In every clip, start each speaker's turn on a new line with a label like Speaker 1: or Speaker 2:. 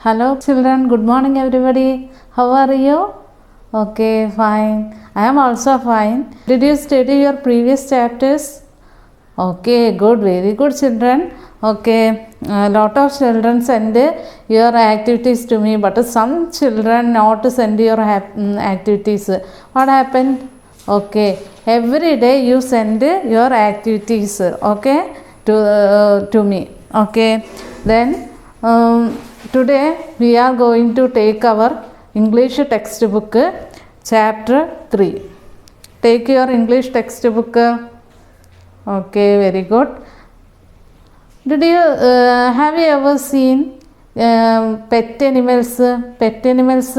Speaker 1: Hello children, good morning everybody. How are you? Okay, fine. I am also fine. Did you study your previous chapters? Okay, good, very good children. Okay, a lot of children send your activities to me, but some children not send your activities. What happened? Okay, every day you send your activities, okay, to me. Okay, then today we are going to take our English textbook, chapter 3. Take your English textbook. Okay, very good. Did you have you ever seen pet animals? Pet animals.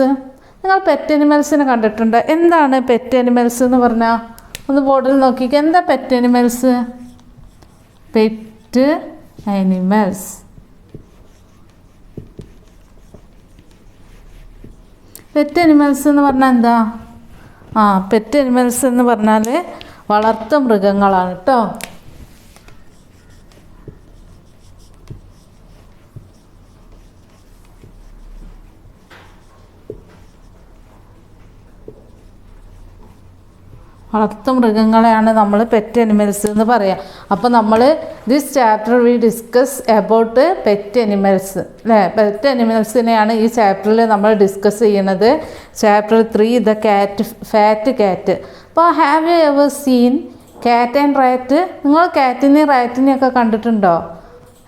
Speaker 1: നിങ്ങൾ pet അനിമൽസിനെ കണ്ടിട്ടുണ്ട്? എന്താണ് pet animals എന്ന് പറഞ്ഞാൽ? ഒന്ന് ബോർഡിൽ നോക്കിക്കുക. എന്താ pet animals? Pet animals. Pet animals എന്ന് പറഞ്ഞാൽ എന്താ? പെറ്റ് അനിമൽസ് എന്ന് പറഞ്ഞാൽ വളർത്തു മൃഗങ്ങളാണ് കേട്ടോ. വളർത്തു മൃഗങ്ങളെയാണ് നമ്മൾ പെറ്റ് അനിമൽസ് എന്ന് പറയുക. അപ്പോൾ നമ്മൾ this chapter we discuss about pet animals അല്ലേ. പെറ്റ് അനിമൽസിനെയാണ് ഈ ചാപ്റ്ററിൽ നമ്മൾ ഡിസ്കസ് ചെയ്യുന്നത്. Chapter 3 the fat cat. അപ്പോൾ have you ever seen cat and rat? നിങ്ങൾ കാറ്റിനെയും റാറ്റിനെയൊക്കെ കണ്ടിട്ടുണ്ടോ?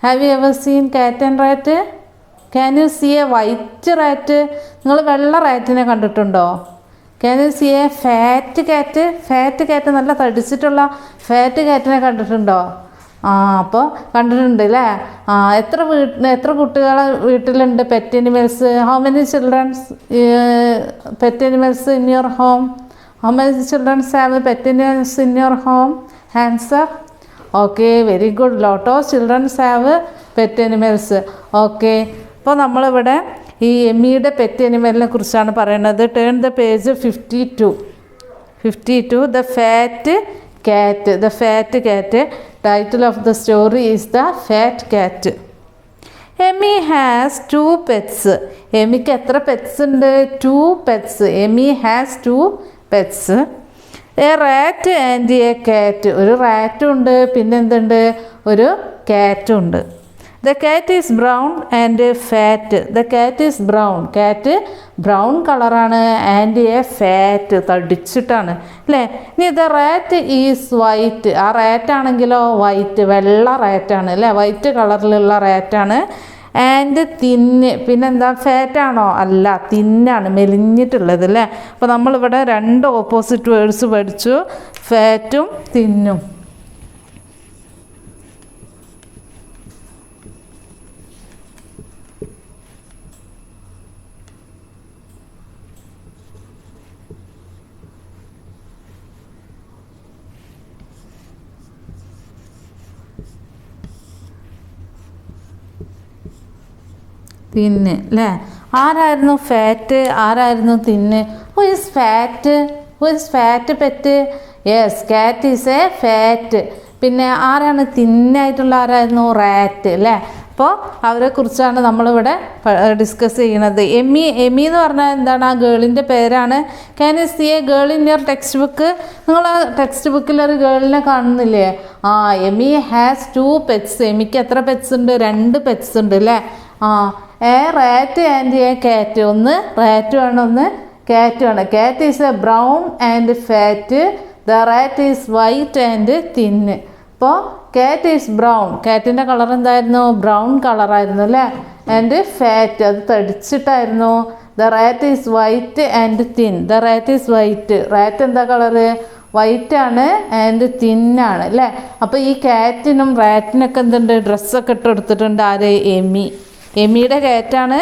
Speaker 1: Have you ever seen cat and rat? Can you see a white rat? നിങ്ങൾ വെള്ള റാറ്റിനെ കണ്ടിട്ടുണ്ടോ? Can you see a fat cat? Fat cat, നല്ല തടിച്ചിട്ടുള്ള ഫാറ്റ് കാറ്റിനെ കണ്ടിട്ടുണ്ടോ? അപ്പോൾ കണ്ടിട്ടുണ്ട് അല്ലേ. എത്ര കുട്ടികളെ വീട്ടിലുണ്ട് pet animals? How many children's pet animals in your home? How many children's have pet animals in your home? Hands up. Okay, very good. Lot of children's have pet animals. Okay, അപ്പോൾ നമ്മളിവിടെ ഈ എമ്മിയുടെ pet അനിമലിനെ കുറിച്ചാണ് പറയുന്നത്. Turn the page 52. The fat കാറ്റ്. The fat കാറ്റ്. Title of the story is the fat കാറ്റ്. എമ്മി has 2 pets. എമ്മിക്ക് എത്ര pets ഉണ്ട്? 2 pets. Emmy has 2 pets. A rat and A കാറ്റ്. ഒരു റാറ്റും ഉണ്ട്, പിന്നെ എന്തുണ്ട്? ഒരു കാറ്റും ഉണ്ട്. The cat is brown and fat. The cat is brown. കാറ്റ് ബ്രൗൺ കളറാണ്. ആൻഡ് എ ഫാറ്റ്, തടിച്ചിട്ടാണ് അല്ലേ. ഇനി ദ റാറ്റ് ഈസ് വൈറ്റ്. ആ റാറ്റ് ആണെങ്കിലോ വൈറ്റ്, വെള്ള റാറ്റാണ് അല്ലേ. വൈറ്റ് കളറിലുള്ള റാറ്റാണ്. ആൻഡ് തിന്ന്. പിന്നെന്താ, ഫാറ്റാണോ? അല്ല, തിന്നാണ്, മെലിഞ്ഞിട്ടുള്ളത് അല്ലേ. അപ്പോൾ നമ്മളിവിടെ 2 ഓപ്പോസിറ്റ് വേർഡ്സ് പഠിച്ചു, ഫാറ്റും തിന്നും. തിന്ന് അല്ലേ. ആരായിരുന്നു ഫാറ്റ്, ആരായിരുന്നു തിന്ന്? Who is fat? Who is fat pet? Yes, കാറ്റ് ഈസ് എ ഫാറ്റ്. പിന്നെ ആരാണ് തിന്നായിട്ടുള്ള? ആരായിരുന്നു? റാറ്റ് അല്ലേ. അപ്പോൾ അവരെക്കുറിച്ചാണ് നമ്മളിവിടെ ഡിസ്കസ് ചെയ്യുന്നത്. എമ്മി എന്ന് പറഞ്ഞാൽ എന്താണ്? ആ ഗേളിൻ്റെ പേരാണ്. Can you see a girl in your text book? നിങ്ങൾ ആ ടെക്സ്റ്റ് ബുക്കിൽ ഒരു ഗേളിനെ കാണുന്നില്ലേ? എമ്മി ഹാസ് 2 പെറ്റ്സ്. എമ്മിക്ക് എത്ര പെറ്റ്സ് ഉണ്ട്? 2 പെറ്റ്സ് ഉണ്ട് അല്ലേ. എ റാറ്റ് ആൻഡ് എ കാറ്റ്. ഒന്ന് റാറ്റുമാണ്, ഒന്ന് കാറ്റുമാണ്. Cat is a brown and fat. The rat is white and thin. അപ്പോൾ കാറ്റ് ഈസ് ബ്രൗൺ. കാറ്റിൻ്റെ കളർ എന്തായിരുന്നു? ബ്രൗൺ കളറായിരുന്നു അല്ലേ. ആൻഡ് ഫാറ്റ്, അത് തടിച്ചിട്ടായിരുന്നു. The rat is white and thin. The rat is white. Rat എന്താ കളറ്? വൈറ്റാണ്. And തിന്നാണ് അല്ലേ. അപ്പോൾ ഈ കാറ്റിനും റാറ്റിനൊക്കെ എന്തുണ്ട്? ഡ്രസ്സൊക്കെ ഇട്ട് കൊടുത്തിട്ടുണ്ട്. ആര്? എമ്മി. എമ്മിയുടെ കാറ്റാണ്.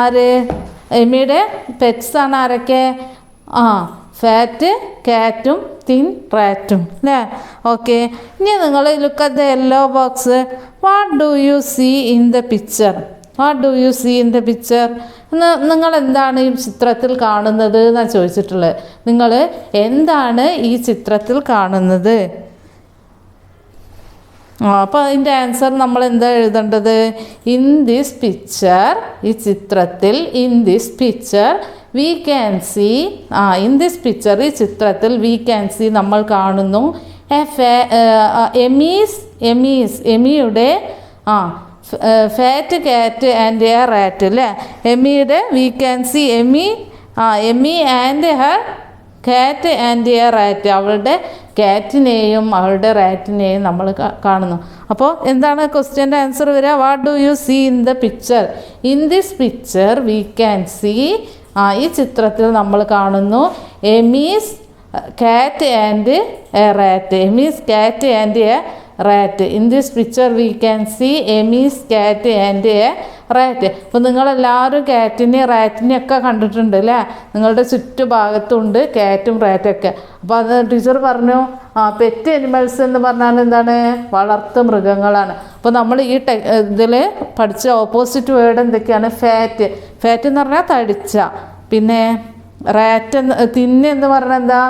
Speaker 1: ആര്? എമ്മിയുടെ പെറ്റ്സാണ് ആരൊക്കെ? ഫാറ്റ് കാറ്റും തിൻ റാറ്റും അല്ലേ. ഓക്കെ, ഇനി നിങ്ങൾ look at the yellow box. What do you see in the picture? What do you see in the picture? നിങ്ങൾ എന്താണ് ഈ ചിത്രത്തിൽ കാണുന്നത് എന്നാണ് ചോദിച്ചിട്ടുള്ളത്. നിങ്ങൾ എന്താണ് ഈ ചിത്രത്തിൽ കാണുന്നത്? അപ്പോൾ അതിൻ്റെ ആൻസർ നമ്മൾ എന്താ എഴുതേണ്ടത്? ഇൻ ദിസ് പിക്ചർ, ഈ ചിത്രത്തിൽ, in this picture we can see, in this picture, ഈ ചിത്രത്തിൽ വി ക്യാൻ സീ നമ്മൾ കാണുന്നു എമിയുടെ fat cat and a rat അല്ലേ. എമിയുടെ we can see Emmy and her cat and a rat, അവളുടെ കാറ്റിനെയും അവളുടെ റാറ്റിനെയും നമ്മൾ കാണുന്നു. അപ്പോൾ എന്താണ് ക്വസ്റ്റ്യൻ്റെ ആൻസർ വരിക? What do you see in the picture? In this picture we can see, ഈ ചിത്രത്തിൽ നമ്മൾ കാണുന്നു എമീസ് cat and a rat, Emmy's cat and a rat. In this picture we can see Emmy's cat and a rat. അപ്പോൾ നിങ്ങളെല്ലാവരും കാറ്റിനെയും റാറ്റിനെയും ഒക്കെ കണ്ടിട്ടുണ്ട് അല്ലേ? നിങ്ങളുടെ ചുറ്റുഭാഗത്തുണ്ട് കാറ്റും റാറ്റൊക്കെ. അപ്പോൾ അത് ടീച്ചർ പറഞ്ഞു പെറ്റ് അനിമൽസ് എന്ന് പറഞ്ഞാൽ എന്താണ്? വളർത്തു മൃഗങ്ങളാണ്. അപ്പോൾ നമ്മൾ ഈ ഇതിൽ പഠിച്ച ഓപ്പോസിറ്റ് വേർഡ് എന്തൊക്കെയാണ്? ഫാറ്റ്. ഫാറ്റ് എന്ന് പറഞ്ഞാൽ തടിച്ച. പിന്നെ റാറ്റ് തിന്നെന്ന് പറഞ്ഞാൽ എന്താ?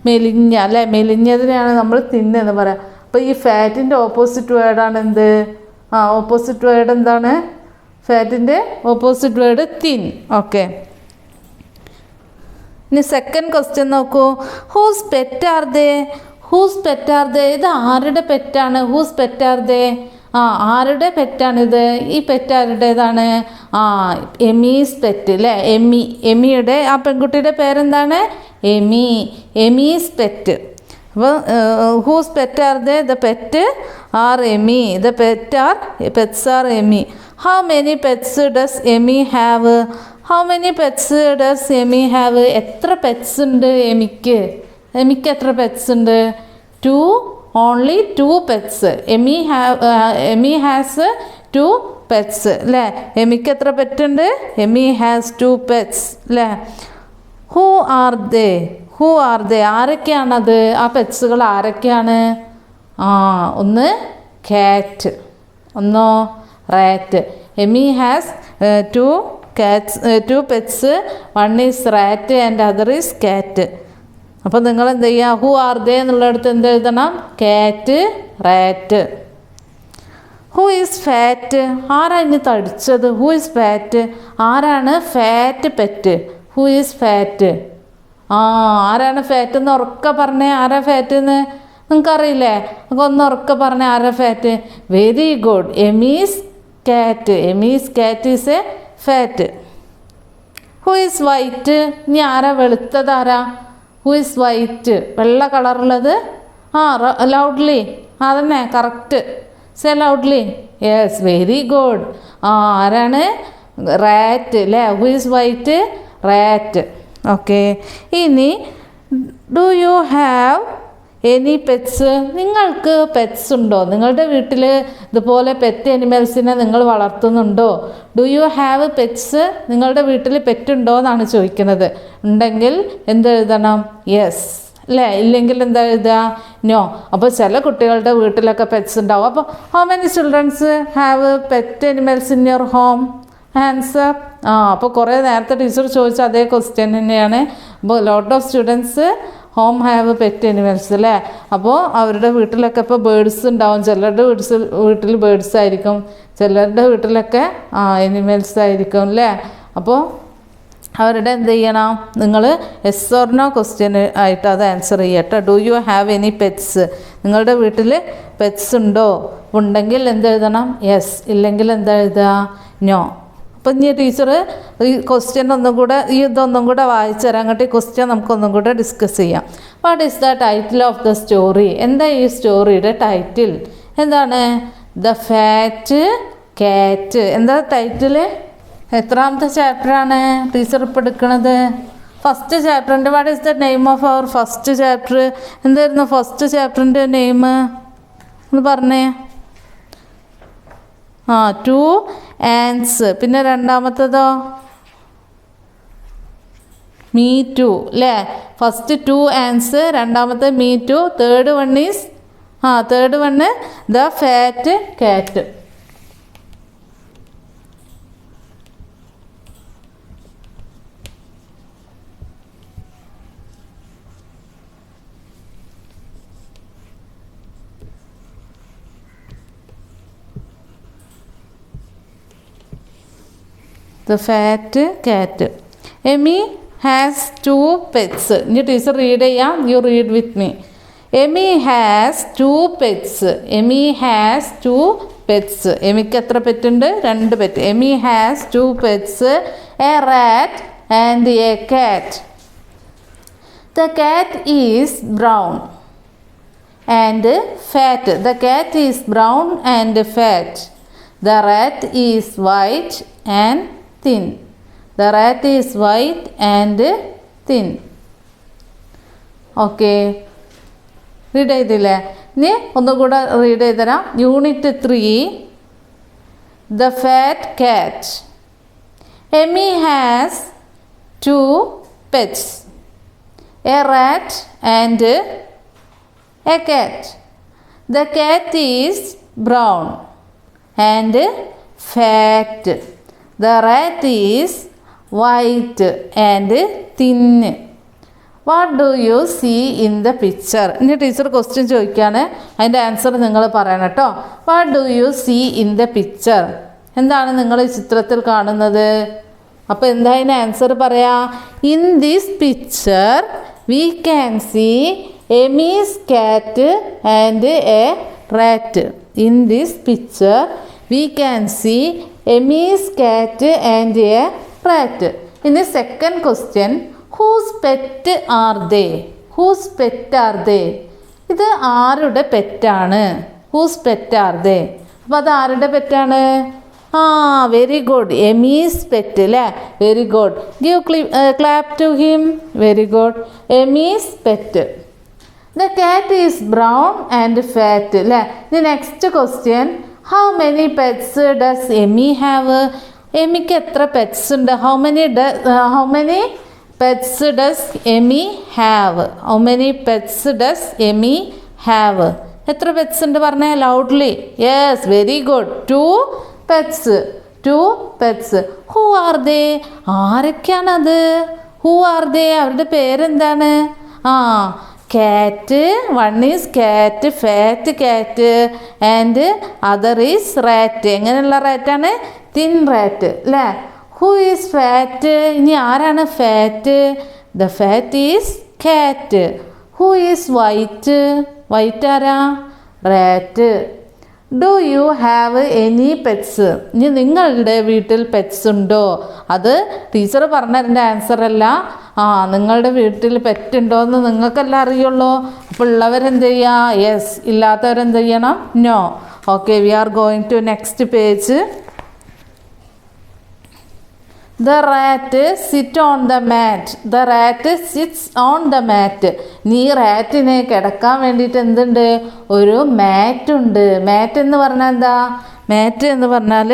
Speaker 1: മെലിഞ്ഞ അല്ലേ? മെലിഞ്ഞതിനെയാണ് നമ്മൾ തിന്നെന്ന് പറയാം. അപ്പോൾ ഈ ഫാറ്റിൻ്റെ ഓപ്പോസിറ്റ് വേർഡാണ് എന്ത്? ഓപ്പോസിറ്റ് വേർഡ് എന്താണ്? ഫാറ്റിൻ്റെ ഓപ്പോസിറ്റ് വേർഡ് തിൻ. ഓക്കെ, ഇനി സെക്കൻഡ് ക്വസ്റ്റ്യൻ നോക്കൂ. Whose pet are they? Whose pet are they? ഇത് ആരുടെ പെറ്റാണ്? Whose pet are they? ആരുടെ പെറ്റാണിത്? ഈ പെറ്റ് ആരുടേതാണ്? എമീസ് പെറ്റ് അല്ലേ? എമിയുടെ ആ പെൺകുട്ടിയുടെ പേരെന്താണ്? Emmy's pet. അപ്പോൾ whose pet are they? The pet are Emmy. The pets are Emmy. How many pets does Emmy have? How many pets does Emmy have? എത്ര പെറ്റ്സ് ഉണ്ട് എമിക്ക്? എമിക്ക് എത്ര പെറ്റ്സ് ഉണ്ട്? Only 2 pets. Emmy has 2 pets അല്ലേ? എമിക്ക് എത്ര പെറ്റുണ്ട്? എമി ഹാസ് 2 പെറ്റ്സ് അല്ലേ? Who are they? Who are they? ആരൊക്കെയാണത്? ആ പെറ്റ്സുകൾ ആരൊക്കെയാണ്? ഒന്ന് കാറ്റ്, ഒന്നോ rat. Amy has 2 pets. One is rat and other is കാറ്റ്. അപ്പോൾ നിങ്ങൾ എന്ത് ചെയ്യുക? ഹൂ ആർ ദേ എന്നുള്ളിടത്ത് എന്ത് എഴുതണം? കാറ്റ്, റാറ്റ്. Who is fat? ആരാണ് തടിച്ചത്? Who is fat? ആരാണ് fat pet? Who is fat? ആരാണ് ഫാറ്റ് എന്ന് ഉറക്കെ പറഞ്ഞേ? ആരാ ഫാറ്റ് എന്ന് നിങ്ങൾക്കറിയില്ലേ? നമുക്ക് ഒന്ന് ഉറക്കെ പറഞ്ഞേ ആരാ fat? Very good, എമീസ് cat. Emmy's cat is a fat. Who is white? ഇനി ആരാ വെളുത്തത്? ആരാ? Who is white? വെള്ള കളറുള്ളത്? ലൗഡ്ലി. അതന്നെ correct. Say loudly. Yes, very good. ആരാണ്? റാറ്റ് അല്ലേ? Who is white? Rat. Okay, ഇനി do you have any pets? നിങ്ങൾക്ക് പെറ്റ്സ് ഉണ്ടോ? നിങ്ങളുടെ വീട്ടിൽ ഇതുപോലെ പെറ്റ് അനിമൽസിനെ നിങ്ങൾ വളർത്തുന്നുണ്ടോ? Do you have pets? നിങ്ങളുടെ വീട്ടിൽ പെറ്റുണ്ടോ എന്നാണ് ചോദിക്കുന്നത്. ഉണ്ടെങ്കിൽ എന്തെഴുതണം? യെസ് അല്ലേ? ഇല്ലെങ്കിൽ എന്താ എഴുതുക? നോ. അപ്പോൾ ചില കുട്ടികളുടെ വീട്ടിലൊക്കെ പെറ്റ്സ് ഉണ്ടാവും. അപ്പോൾ how many children's have pet animals in your home? Answer അപ്പോൾ കുറേ നേരത്തെ ടീച്ചർ ചോദിച്ച അതേ ക്വസ്റ്റ്യൻ തന്നെയാണ്. അപ്പോൾ lot of students home have pet animals അല്ലേ? അപ്പോൾ അവരുടെ വീട്ടിലൊക്കെ ഇപ്പോൾ ബേഡ്സ് ഉണ്ടാവും. ചിലരുടെ വീട്ടിൽ ബേഡ്സ് ആയിരിക്കും, ചിലരുടെ വീട്ടിലൊക്കെ അനിമൽസ് ആയിരിക്കും അല്ലേ? അപ്പോൾ അവരുടെ എന്ത് ചെയ്യണം? നിങ്ങൾ യെസ് ഓർ നോ ക്വസ്റ്റ്യൻ ആയിട്ട് അത് ആൻസർ ചെയ്യട്ടോ. Do you have any pets? നിങ്ങളുടെ വീട്ടിൽ പെറ്റ്സ് ഉണ്ടോ? ഉണ്ടെങ്കിൽ എന്ത് എഴുതണം? യെസ്. ഇല്ലെങ്കിൽ എന്താ എഴുതുക? നോ. അപ്പം ഇനി ടീച്ചർ ഈ ക്വസ്റ്റ്യൻ ഇതൊന്നും കൂടെ വായിച്ചു തരാം. അങ്ങോട്ട് ഈ ക്വസ്റ്റ്യൻ നമുക്കൊന്നും കൂടെ ഡിസ്കസ് ചെയ്യാം. What is the title of the story? എന്താ ഈ സ്റ്റോറിയുടെ ടൈറ്റിൽ? എന്താണ്? ദ ഫാറ്റ് കാറ്റ്. എന്താ ടൈറ്റിൽ? എത്രാമത്തെ ചാപ്റ്ററാണ് ടീച്ചർ ഇപ്പോൾ എടുക്കുന്നത്? ഫസ്റ്റ് ചാപ്റ്ററിൻ്റെ. What is the name of our first chapter? എന്തായിരുന്നു ഫസ്റ്റ് ചാപ്റ്ററിൻ്റെ നെയിം എന്ന് പറഞ്ഞേ? 2 ആൻസ്. പിന്നെ രണ്ടാമത്തേതോ? മീ ടു അല്ലേ? ഫസ്റ്റ് 2 ആൻസ്, രണ്ടാമത്തെ me too, third one the fat cat. The fat cat. Emmy has 2 pets. ഇനി ടീച്ചർ റീഡ് ചെയ്യാം. You read with me. Emmy has 2 pets. Emmy has 2 pets. എമിക്ക് എത്ര pet ഉണ്ട്? 2 pet. Emmy has 2 pets. A rat and a cat. The cat is brown and fat. The cat is brown and fat. The rat is white and thin. The rat is white and thin. Okay. Read ചെയ്തില്ലേ? ഇനി ഒന്നുകൂടെ read ചെയ്തുതരാം. Unit 3. The fat cat. Emmy has 2 pets. A rat and a cat. The cat is brown and fat. The rat is white and thin. What do you see in the picture? ഇനി teacher question ചോദിക്കുകയാണ്, അതിൻ്റെ answer നിങ്ങൾ പറയണം കേട്ടോ. What do you see in the picture? എന്താണ് നിങ്ങൾ ഈ ചിത്രത്തിൽ കാണുന്നത്? അപ്പോൾ എന്താ അതിന് ആൻസർ പറയാ? In this picture we can see Emmy's cat and a rat. In this picture we can see Emmy's cat and a rat. In the second question, whose pet are they? Whose pet are they? ഇത് ആരുടെ പെറ്റാണ്? Whose pet are they? അപ്പോൾ അത് ആരുടെ പെറ്റാണ്? Very good. Emmy's pet അല്ലേ? Very good. Give clap to him. Very good. Emmy's pet. The cat is brown and fat അല്ലേ? The next question, how many pets does Emmy have? എമ്മിക്ക് എത്ര pets ഉണ്ട്? How many pets does Emmy have? How many pets does Emmy have? എത്ര pets ഉണ്ട് പറഞ്ഞേ loudly. Yes, very good. 2 pets. 2 pets. Who are they? ആരൊക്കെയാണത്? Who are they? അവരുടെ പേരെന്താണ്? cat. One is cat, fat cat, and other is rat. എങ്ങനെയുള്ള റാറ്റാണ്? Thin rat അല്ലേ? Who is fat? ഇനി ആരാണ് fat? The fat is cat. Who is white? White ആരാ? Rat. Do you have any pets? ഇനി നിങ്ങളുടെ വീട്ടിൽ പെറ്റ്സ് ഉണ്ടോ? അത് ടീച്ചർ പറഞ്ഞതിൻ്റെ ആൻസർ അല്ല. നിങ്ങളുടെ വീട്ടിൽ പെറ്റ് ഉണ്ടോ എന്ന് നിങ്ങൾക്കെല്ലാം അറിയുള്ളൂ. അപ്പോൾ ഉള്ളവരെന്ത് ചെയ്യുക? യെസ്. ഇല്ലാത്തവരെന്ത് ചെയ്യണം? No. Okay, we are going to next page. The rat sit on the mat. The rat sits on the mat. നീ റാറ്റിനെ കിടക്കാൻ വേണ്ടിയിട്ട് എന്തുണ്ട്? ഒരു മാറ്റ് ഉണ്ട്. മാറ്റ് എന്ന് പറഞ്ഞാൽ എന്താ? മാറ്റ് എന്ന് പറഞ്ഞാൽ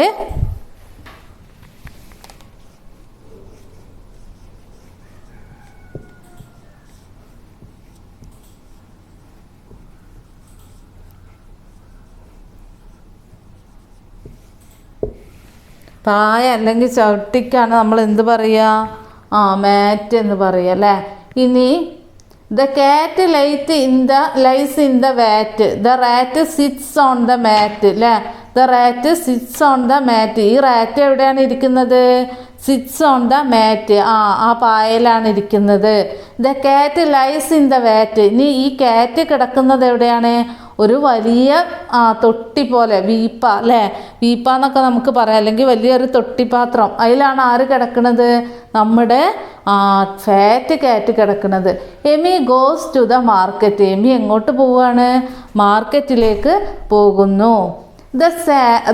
Speaker 1: പായ അല്ലെങ്കിൽ ചവിട്ടിക്കാണ് നമ്മൾ എന്ത് പറയുക? മാറ്റ് എന്ന് പറയുക അല്ലേ? ഇനി the cat lies in the vat. The rat sits on the mat അല്ലേ? The rat sits on the mat. ഈ റാറ്റ് എവിടെയാണ് ഇരിക്കുന്നത്? Sits on the mat. ആ പായലാണ് ഇരിക്കുന്നത്. The cat lies in the വാറ്റ്. ഇനി ഈ കാറ്റ് കിടക്കുന്നത് എവിടെയാണ്? ഒരു വലിയ തൊട്ടി പോലെ, വീപ്പ അല്ലേ? വീപ്പ എന്നൊക്കെ നമുക്ക് പറയാം. അല്ലെങ്കിൽ വലിയൊരു തൊട്ടിപ്പാത്രം. അതിലാണ് ആര് കിടക്കുന്നത്? നമ്മുടെ ഫാറ്റ് കാറ്റ് കിടക്കുന്നത്. Emmy goes to the market. Emmy എങ്ങോട്ട് പോവുകയാണ്? മാർക്കറ്റിലേക്ക് പോകുന്നു.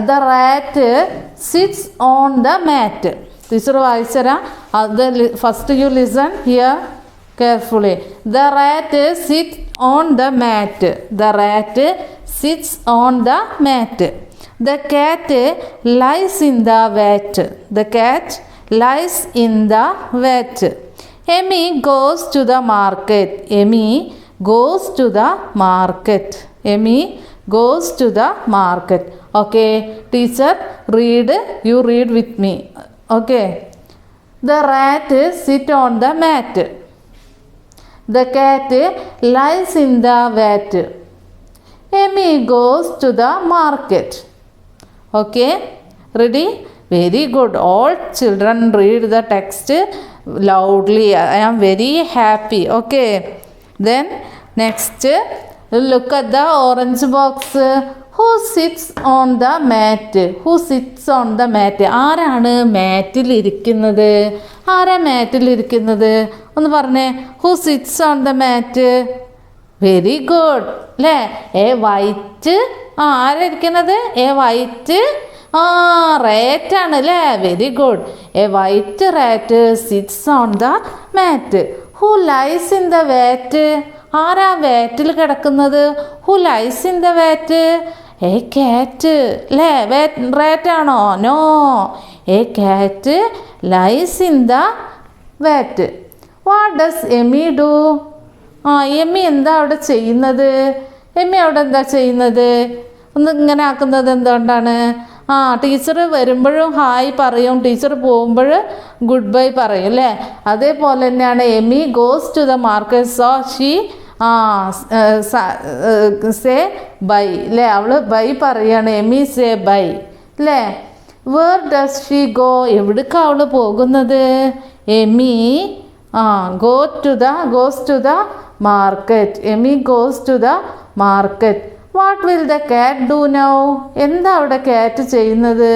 Speaker 1: The rat sits on the mat. Teacher വായിച്ചുതരാം. First you listen here carefully. The rat sits on the mat. The rat sits on the mat. The cat lies in the vat. The cat lies in the vat. Emmy goes to the market. Emmy goes to the market. Emmy goes to the market. Okay, teacher, you read with me. Okay. The rat sits on the mat. The cat lies in the vat. Emmy goes to the market. Okay, ready? Very good. All children read the text loudly. I am very happy. Okay. Then next, look at the orange box. Who sits on the mat? Who sits on the mat? ആരാണ് മാറ്റിലിരിക്കുന്നത്? ആരാ മാറ്റിലിരിക്കുന്നത്? ഒന്ന് പറഞ്ഞേ. Who sits on the mat? Very good അല്ലേ? A white ആരാ ഇരിക്കുന്നത്? A white റാറ്റാണ് അല്ലേ? Very good. A white rat sits on the mat. Who lies in the vat? ആരാ വാറ്റിൽ കിടക്കുന്നത്? Who lies in the vat? A cat അല്ലേ? റാറ്റാണോ? No, a cat lies in the vat. What does Emmy do? Emmy എന്താ അവിടെ ചെയ്യുന്നത്? എമ്മി അവിടെ എന്താ ചെയ്യുന്നത്? ഒന്ന് ഇങ്ങനെ ആക്കുന്നത് എന്തുകൊണ്ടാണ്? ടീച്ചർ വരുമ്പോഴും ഹായ് പറയും, ടീച്ചർ പോകുമ്പോൾ ഗുഡ് ബൈ പറയും അല്ലേ? അതേപോലെ തന്നെയാണ് Amy goes to the market. So she say bye അല്ലേ? അവൾ ബൈ പറയാണ്. എമി സേ ബൈ അല്ലേ? Where does she go? എവിടേക്കാണ് അവൾ പോകുന്നത്? Amy goes to the market. Amy goes to the market. What will the cat do now? എന്താ അവിടെ cat ചെയ്യുന്നത്?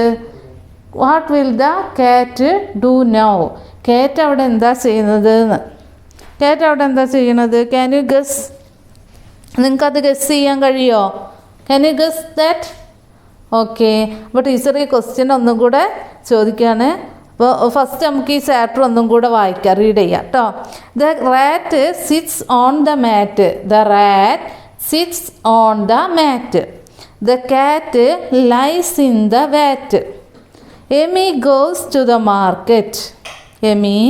Speaker 1: What will the cat do now? Cat അവിടെ എന്താ ചെയ്യുന്നത്? ക്യാറ്റ് അവിടെ എന്താ ചെയ്യണത്? Can you guess? നിങ്ങൾക്കത് ഗസ് ചെയ്യാൻ കഴിയുമോ? Can you guess that? Okay. അപ്പോൾ ടീച്ചർ ഈ ക്വസ്റ്റ്യൻ ഒന്നും കൂടെ ചോദിക്കുകയാണ്. അപ്പോൾ ഫസ്റ്റ് നമുക്ക് ഈ ചാപ്റ്റർ ഒന്നും കൂടെ വായിക്കാം, റീഡ് ചെയ്യാം കേട്ടോ. The rat sits on the mat. The rat sits on the mat. The cat lies in the vat. Emmy goes to the market. Emmy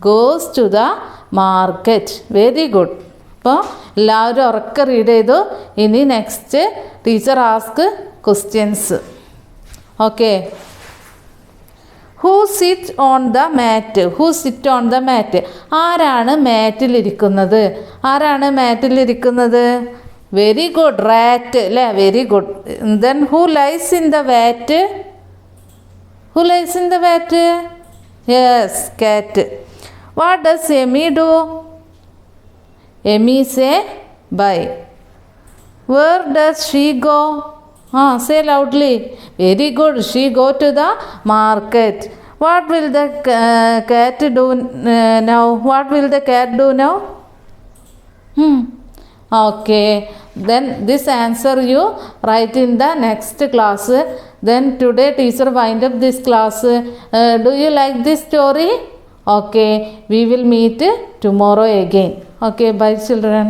Speaker 1: goes to the market. Very good. അപ്പോൾ എല്ലാവരും ഉറക്കെ read ചെയ്തു. ഇനി next teacher ask questions. Okay. Who sit on the mat? Who sit on the mat? ആരാണ് മാറ്റിലിരിക്കുന്നത്? ആരാണ് മാറ്റിലിരിക്കുന്നത്? Very good, rat അല്ലേ? Very good. Then who lies in the vat? Who lies in the vat? Yes, cat. What does Emmy do? Emmy say bye. Where does she go? Say loudly. Very good. She go to the market. What will the cat do now? What will the cat do now? Okay. Then this answer you write in the next class. Then today teacher wind up this class. Do you like this story? Okay. We will meet tomorrow again. Okay. Bye children.